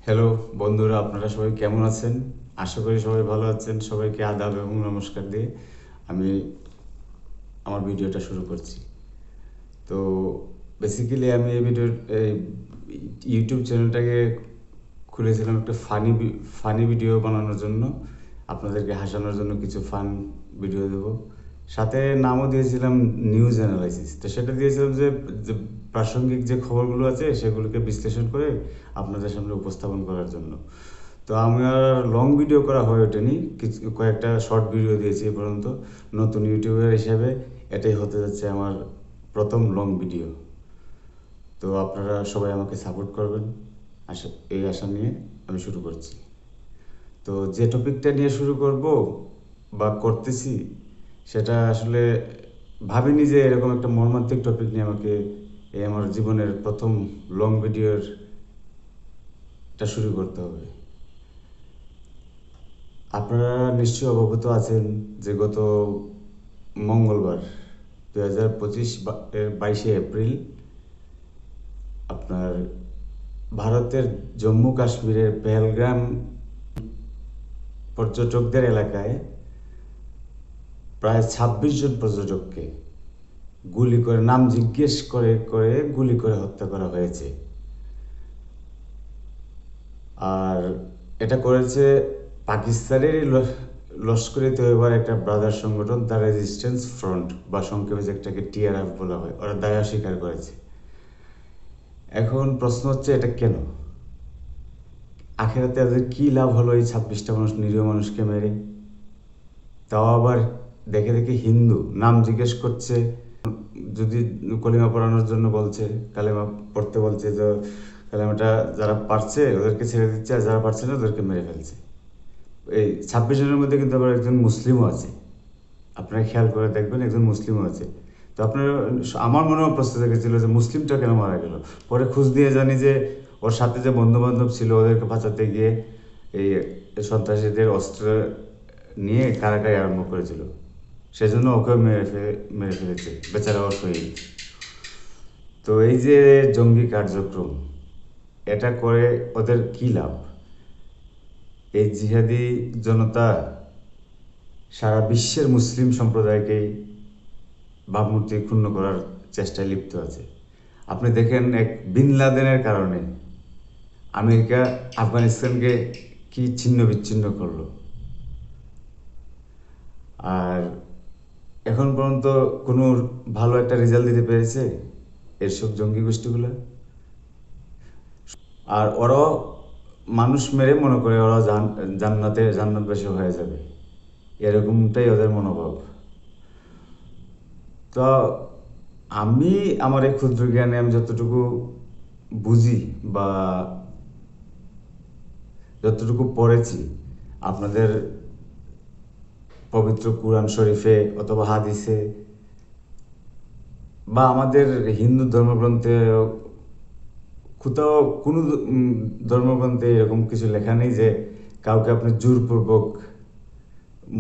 Hello বন্ধুরা, আপনারা সবাই কেমন আছেন? আশা করি সবাই ভালো আছেন। সবাইকে আদাব এবং নমস্কার দিয়ে আমি আমার ভিডিওটা শুরু করছি। তো বেসিক্যালি আমি এই ইউটিউব চ্যানেলটাকে খুলেছিলাম একটা ফানি ভিডিও বানানোর জন্য, আপনাদেরকে হাসানোর জন্য কিছু ফান ভিডিও দেবো। সাথে নামও দিয়েছিলাম নিউজ অ্যানালাইসিস। তো সেটা দিয়েছিলাম যে যে প্রাসঙ্গিক যে খবরগুলো আছে সেগুলোকে বিশ্লেষণ করে আপনাদের সামনে উপস্থাপন করার জন্য। তো আমার লং ভিডিও করা হয়ে ওঠেনি, কিছু কয়েকটা শর্ট ভিডিও দিয়েছি এ পর্যন্ত। নতুন ইউটিউবার হিসেবে এটাই হতে যাচ্ছে আমার প্রথম লং ভিডিও। তো আপনারা সবাই আমাকে সাপোর্ট করবেন, এই আশা নিয়ে আমি শুরু করছি। তো যে টপিকটা নিয়ে শুরু করব বা করতেছি, সেটা আসলে ভাবিনি যে এরকম একটা মর্মান্তিক টপিক নিয়ে আমাকে এই আমার জীবনের প্রথম লং ভিডিওটা শুরু করতে হবে। আপনারা নিশ্চয়ই অবগত আছেন যে গত মঙ্গলবার 2025 এর 22শে এপ্রিল আপনার ভারতের জম্মু কাশ্মীরের পেহেলগ্রাম পর্যটকদের এলাকায় প্রায় 26 জন পর্যটককে গুলি করে, নাম জিজ্ঞেস করে করে গুলি করে হত্যা করা হয়েছে। আর এটা করেছে পাকিস্তানেরই লস্করে তৈয়বার একটা ব্রাদার সংগঠন, দ্য রেজিস্ট্যান্স ফ্রন্ট, বা সংক্ষেপে যেটাকে টিআরএফ বলা হয়। ওরা দায় স্বীকার করেছে। এখন প্রশ্ন হচ্ছে, এটা কেন? আখেরাতে তাদের কী লাভ হলো এই 26টা মানুষ, নিরীহ মানুষকে মেরে? তাও আবার দেখে দেখে হিন্দু, নাম জিজ্ঞেস করছে, যদি কলিমা পড়ানোর জন্য বলছে, কালেমা পড়তে বলছে, তো কালেমাটা যারা পারছে ওদেরকে ছেড়ে দিচ্ছে, আর যারা পারছে না ওদেরকে মেরে ফেলছে। এই 26 জনের মধ্যে কিন্তু আবার একজন মুসলিমও আছে। আপনারা খেয়াল করে দেখবেন, একজন মুসলিমও আছে। তো আপনার, আমার মনেও প্রশ্ন জেগেছিল যে মুসলিমটা কেন মারা গেল। পরে খোঁজ দিয়ে জানি যে ওর সাথে যে বন্ধু বান্ধব ছিল ওদেরকে বাঁচাতে গিয়ে এই সন্ত্রাসীদের অস্ত্র নিয়ে কারাকারি আরম্ভ করেছিল, সেজন্য ওকেও মেরে ফেলেছে, বেচারা ও শহীদ। তো এই যে জঙ্গি কার্যক্রম, এটা করে ওদের কী লাভ? এই জিহাদি জনতা সারা বিশ্বের মুসলিম সম্প্রদায়কেই ভাবমূর্তি ক্ষুণ্ণ করার চেষ্টায় লিপ্ত আছে। আপনি দেখেন, এক বিন লাদেনের কারণে আমেরিকা আফগানিস্তানকে কি ছিন্ন বিচ্ছিন্ন করলো। আর এখন পর্যন্ত কোনো ভালো একটা রেজাল্ট দিতে পেরেছে এসব জঙ্গি গোষ্ঠীগুলো? আর ওরাও মানুষ মেরে মনে করে ওরা জান্নাতবাসী হয়ে যাবে, এরকমটাই ওদের মনোভাব। তো আমি আমার এই ক্ষুদ্র জ্ঞানে আমি যতটুকু বুঝি বা যতটুকু পড়েছি, আপনাদের পবিত্র কুরআন শরীফে অথবা হাদিসে বা আমাদের হিন্দু ধর্মগ্রন্থে, কোথাও কোনো ধর্মগ্রন্থে এরকম কিছু লেখা নেই যে কাউকে আপনি জোরপূর্বক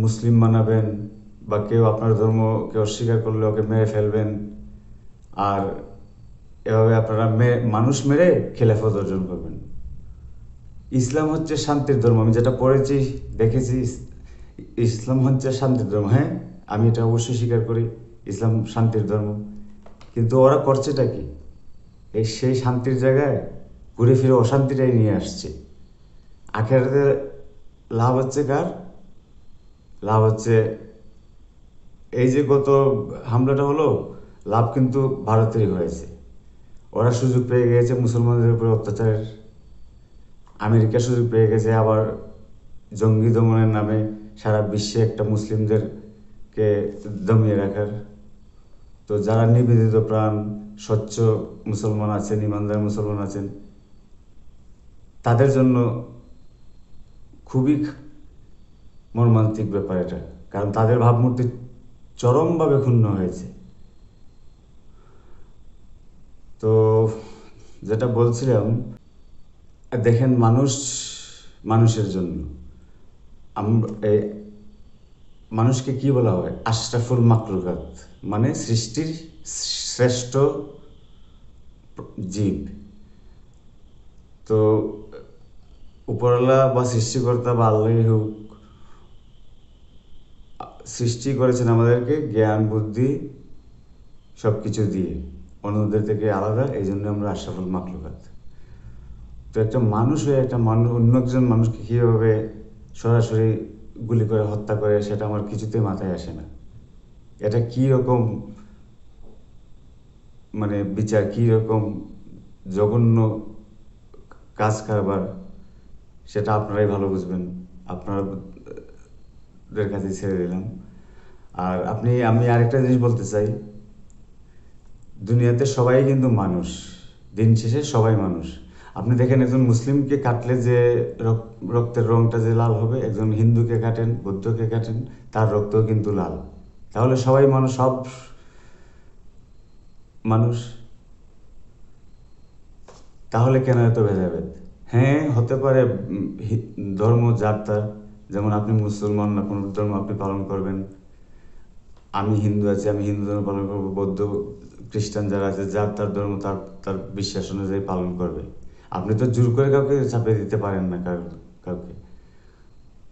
মুসলিম বানাবেন, বা কেউ আপনার ধর্মকে অস্বীকার করলে ওকে মেরে ফেলবেন, আর এভাবে আপনারা মানুষ মেরে খেলাফত অর্জন করবেন। ইসলাম হচ্ছে শান্তির ধর্ম। আমি যেটা পড়েছি, দেখেছি, ইসলাম হচ্ছে শান্তির ধর্ম। হ্যাঁ, আমি এটা অবশ্যই স্বীকার করি, ইসলাম শান্তির ধর্ম। কিন্তু ওরা করছেটা কি? সেই শান্তির জায়গায় ঘুরে ফিরে অশান্তিটাই নিয়ে আসছে। আখেরাতে লাভ হচ্ছে কার? লাভ হচ্ছে এই যে গত হামলাটা হলো, লাভ কিন্তু ভারতেরই হয়েছে। ওরা সুযোগ পেয়ে গিয়েছে মুসলমানদের উপরে অত্যাচারের। আমেরিকা সুযোগ পেয়ে গেছে আবার জঙ্গি দমনের নামে সারা বিশ্বে একটা মুসলিমদেরকে দমিয়ে রাখার। তো যারা নিবেদিত প্রাণ, স্বচ্ছ মুসলমান আছেন, ইমানদার মুসলমান আছেন, তাদের জন্য খুবই মর্মান্তিক ব্যাপার এটা। কারণ তাদের ভাবমূর্তি চরমভাবে ক্ষুণ্ণ হয়েছে। তো যেটা বলছিলাম, দেখেন, মানুষ মানুষের জন্য, মানুষকে কি বলা হয়? আশরাফুল মাকলুকাত, মানে সৃষ্টির শ্রেষ্ঠ জীব। তো উপরওয়ালা বা সৃষ্টিকর্তা বা আল্লাহই হোক, সৃষ্টি করেছেন আমাদেরকে জ্ঞান বুদ্ধি সব কিছু দিয়ে, অন্যদের থেকে আলাদা, এই জন্য আমরা আশরাফুল মাখলুকাত। তো একটা মানুষ হয়ে একটা মানুষ অন্য একজন মানুষকে কীভাবে সরাসরি গুলি করে হত্যা করে, সেটা আমার কিছুতেই মাথায় আসে না। এটা কী রকম মানে বিচার, কী রকম জঘন্য কাজ কারবার, সেটা আপনারাই ভালো বুঝবেন, আপনাদের কাছে ছেড়ে দিলাম। আর আমি আরেকটা জিনিস বলতে চাই, দুনিয়াতে সবাই কিন্তু মানুষ, দিন শেষে সবাই মানুষ। আপনি দেখেন একজন মুসলিমকে কাটলে যে রক্তের রঙটা যে লাল হবে, একজন হিন্দুকে কাটেন, বৌদ্ধকে কাটেন, তার রক্তও কিন্তু লাল। তাহলে সবাই মানুষ, সব মানুষ, তাহলে কেন এত ভেদাভেদ? হ্যাঁ, হতে পারে ধর্ম যার তার, যেমন আপনি মুসলমান, আপনার ধর্ম আপনি পালন করবেন, আমি হিন্দু আছি, আমি হিন্দু ধর্ম পালন করবো, বৌদ্ধ খ্রিস্টান যারা আছে যার তার ধর্ম তার তার বিশ্বাস অনুযায়ী পালন করবে। আপনি তো জোর করে কাউকে চাপিয়ে দিতে পারেন না কাউকে।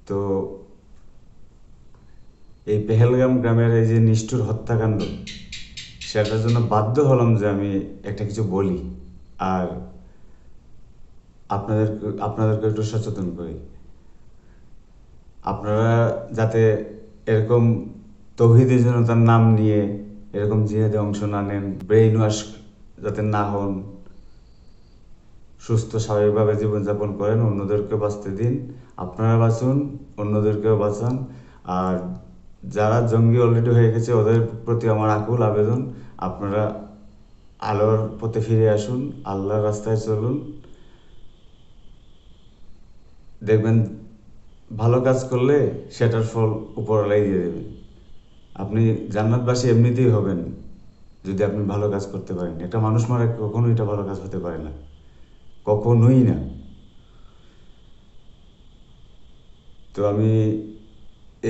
তো এই পেহেলগাম গ্রামের এই যে নিষ্ঠুর হত্যাকাণ্ড, সেটার জন্য বাধ্য হলাম যে আমি একটা কিছু বলি, আর আপনাদেরকে একটু সচেতন করি। আপনারা যাতে এরকম তৌহিদি জনতার নাম নিয়ে এরকম জিহাদে অংশ না নেন, ব্রেইন ওয়াশ যাতে না হন, সুস্থ স্বাভাবিকভাবে জীবনযাপন করেন, অন্যদেরকে বাঁচতে দিন, আপনারা বাঁচুন, অন্যদেরকেও বাঁচান। আর যারা জঙ্গি অলরেডি হয়ে গেছে ওদের প্রতি আমার আকুল আবেদন, আপনারা আলোর পথে ফিরে আসুন, আল্লাহর রাস্তায় চলুন, দেখবেন ভালো কাজ করলে সেটার ফল উপরওয়ালাই দিয়ে দেবেন। আপনি জান্নাতবাসী এমনিতেই হবেন যদি আপনি ভালো কাজ করতে পারেন। একটা মানুষ মারা কখনোই এটা ভালো কাজ হতে পারে না, কখনোই না। তো আমি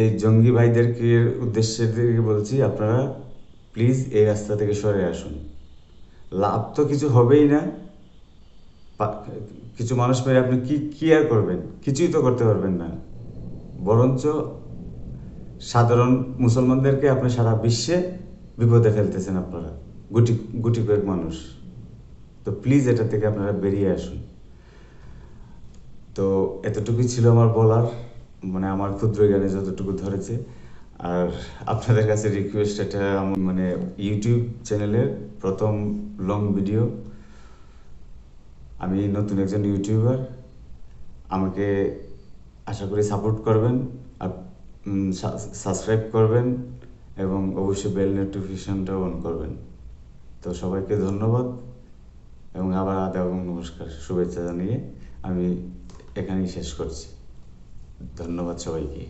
এই জঙ্গি ভাইদেরকে উদ্দেশ্যে থেকে বলছি, আপনারা প্লিজ এই রাস্তা থেকে সরে আসুন। লাভ তো কিছু হবেই না, কিছু মানুষ মেরে আপনি কি আর করবেন? কিছুই তো করতে পারবেন না। বরঞ্চ সাধারণ মুসলমানদেরকে আপনি সারা বিশ্বে বিপদে ফেলতেছেন আপনারা, গুটি গুটি কয়েক মানুষ। তো প্লিজ এটা থেকে আপনারা বেরিয়ে আসুন। তো এতটুকুই ছিল আমার বলার, মানে আমার ক্ষুদ্র জ্ঞানে যতটুকু ধরেছে। আর আপনাদের কাছে রিকোয়েস্ট, এটা মানে ইউটিউব চ্যানেলের প্রথম লং ভিডিও। আমি নতুন একজন ইউটিউবার, আমাকে আশা করি সাপোর্ট করবেন, আর সাবস্ক্রাইব করবেন, এবং অবশ্যই বেল নোটিফিকেশনটা অন করবেন। তো সবাইকে ধন্যবাদ, এবং আবার আদাব এবং নমস্কার, শুভেচ্ছা জানিয়ে আমি এখানেই শেষ করছি। ধন্যবাদ সবাইকে।